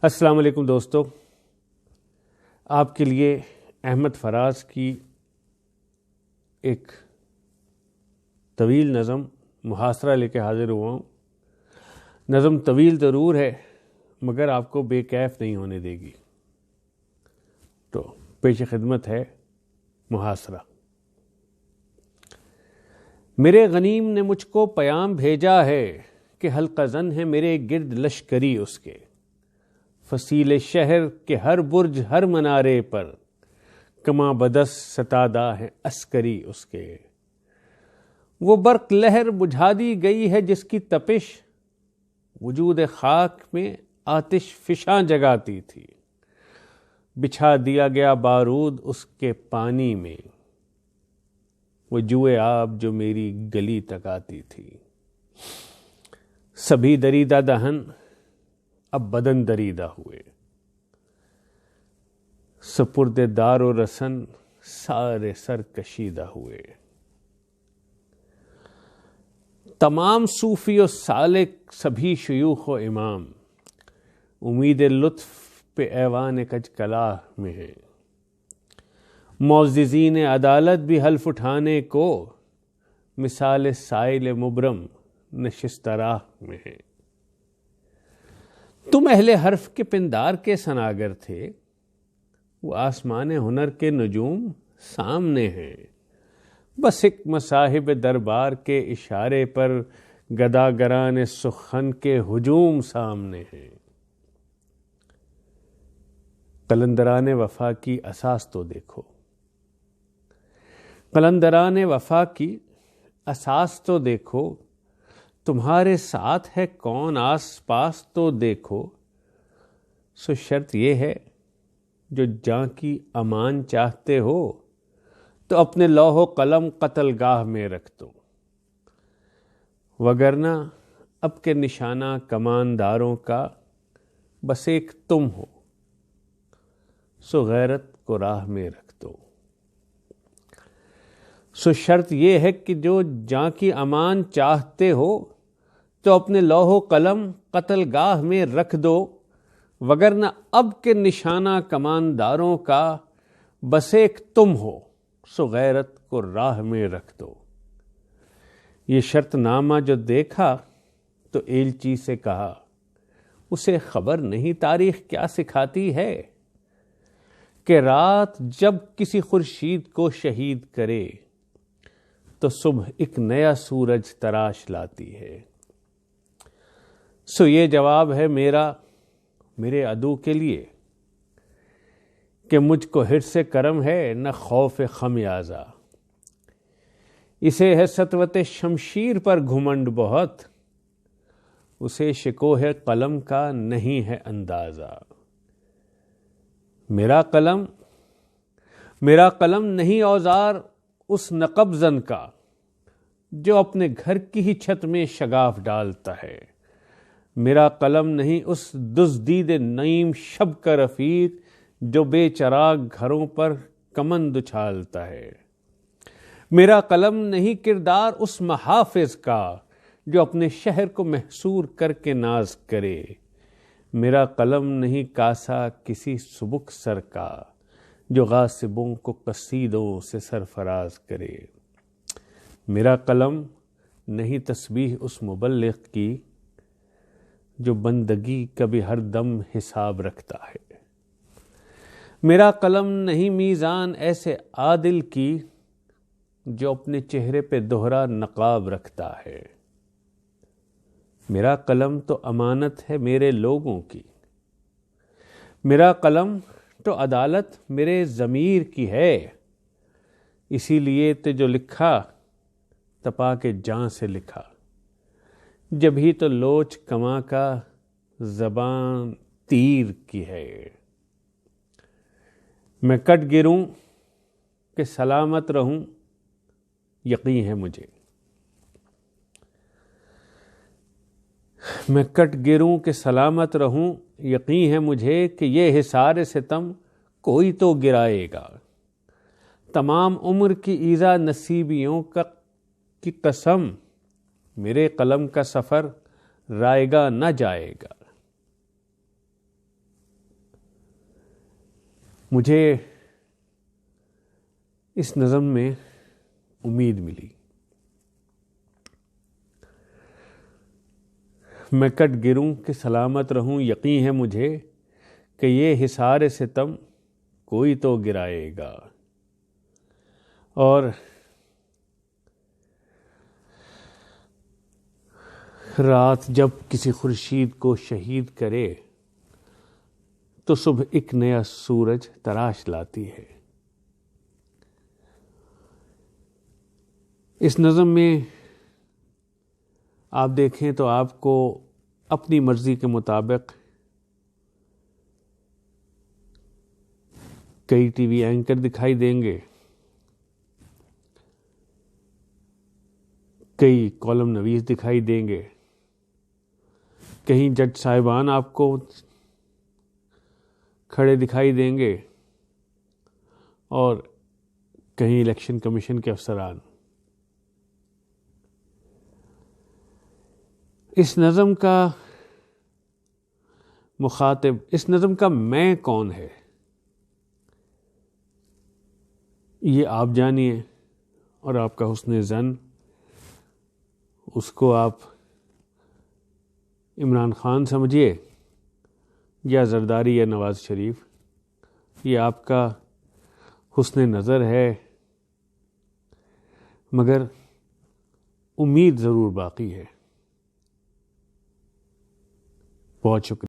السلام علیکم دوستو، آپ کے لیے احمد فراز کی ایک طویل نظم محاصرہ لے کے حاضر ہوا ہوں۔ نظم طویل ضرور ہے مگر آپ کو بے کیف نہیں ہونے دے گی، تو پیش خدمت ہے محاصرہ۔ میرے غنیم نے مجھ کو پیام بھیجا ہے کہ حلقہ زن ہے میرے گرد لشکری اس کے، فصیل شہر کے ہر برج ہر منارے پر کماں بدس ستادہ ہے عسکری اس کے۔ وہ برق لہر بجھا دی گئی ہے جس کی تپش وجود خاک میں آتش فشاں جگاتی تھی، بچھا دیا گیا بارود اس کے پانی میں، وہ جوئے آب جو میری گلی تک آتی تھی۔ سبھی دریدہ دہن اب بدن دریدہ ہوئے، سپرد دار و رسن سارے سر کشیدہ ہوئے۔ تمام صوفی و سالک سبھی شیوخ و امام امید لطف پہ ایوان کج کلاہ میں ہیں، معززین عدالت بھی حلف اٹھانے کو مثال سائل مبرم نشست راہ میں ہیں۔ تم اہل حرف کے پندار کے سناگر تھے، وہ آسمان ہنر کے نجوم سامنے ہیں، بس ایک مصاحب دربار کے اشارے پر گداگران سخن کے ہجوم سامنے ہیں۔ قلندران وفا کی اساس تو دیکھو، قلندران وفا کی اساس تو دیکھو، تمہارے ساتھ ہے کون آس پاس تو دیکھو۔ سو شرط یہ ہے جو جاں کی امان چاہتے ہو تو اپنے لوح و قلم قتل گاہ میں رکھ دو، وگرنہ اب کے نشانہ کمانداروں کا بس ایک تم ہو، سو غیرت کو راہ میں رکھ دو۔ سو شرط یہ ہے کہ جو جاں کی امان چاہتے ہو تو اپنے لوح و قلم قتل گاہ میں رکھ دو، وگرنہ اب کے نشانہ کمانداروں کا بس ایک تم ہو، سو غیرت کو راہ میں رکھ دو۔ یہ شرط نامہ جو دیکھا تو ایلچی سے کہا، اسے خبر نہیں تاریخ کیا سکھاتی ہے کہ رات جب کسی خورشید کو شہید کرے تو صبح ایک نیا سورج تراش لاتی ہے۔ سو یہ جواب ہے میرا میرے عدو کے لیے کہ مجھ کو حرص کرم ہے نہ خوف خمیازہ، اسے ہے سطوت شمشیر پر گھمنڈ بہت، اسے شکوہ قلم کا نہیں ہے اندازہ۔ میرا قلم نہیں اوزار اس نقب زن کا جو اپنے گھر کی ہی چھت میں شگاف ڈالتا ہے، میرا قلم نہیں اس دزدید نعیم شب کا رفیق جو بے چراغ گھروں پر کمند اچھالتا ہے، میرا قلم نہیں کردار اس محافظ کا جو اپنے شہر کو محصور کر کے ناز کرے، میرا قلم نہیں کاسا کسی سبک سر کا جو غاصبوں کو قصیدوں سے سرفراز کرے، میرا قلم نہیں تسبیح اس مبلغ کی جو بندگی کا بھی ہر دم حساب رکھتا ہے، میرا قلم نہیں میزان ایسے عادل کی جو اپنے چہرے پہ دوہرا نقاب رکھتا ہے، میرا قلم تو امانت ہے میرے لوگوں کی، میرا قلم تو عدالت میرے ضمیر کی ہے، اسی لیے تو جو لکھا تپا کے جاں سے لکھا، جب ہی تو لوچ کماں کا زبان تیر کی ہے۔ میں کٹ گروں کہ سلامت رہوں یقین ہے مجھے، میں کٹ گروں کہ سلامت رہوں یقین ہے مجھے کہ یہ حصار ستم کوئی تو گرائے گا، تمام عمر کی ایذا نصیبیوں کی قسم میرے قلم کا سفر رائے گا نہ جائے گا۔ مجھے اس نظم میں امید ملی. میں کٹ گروں کہ سلامت رہوں، یقین ہے مجھے کہ یہ حصار ستم کوئی تو گرائے گا. اور رات جب کسی خورشید کو شہید کرے تو صبح ایک نیا سورج تراش لاتی ہے. اس نظم میں آپ دیکھیں تو آپ کو اپنی مرضی کے مطابق کئی ٹی وی اینکر دکھائی دیں گے، کئی کالم نویس دکھائی دیں گے، کہیں جج صاحبان آپ کو کھڑے دکھائی دیں گے، اور کہیں الیکشن کمیشن کے افسران. اس نظم کا مخاطب، اس نظم کا میں کون ہے، یہ آپ جانیے، اور آپ کا حسن ظن، اس کو آپ عمران خان سمجھیے یا زرداری یا نواز شریف، یہ آپ کا حسن نظر ہے، مگر امید ضرور باقی ہے. بہت شکریہ.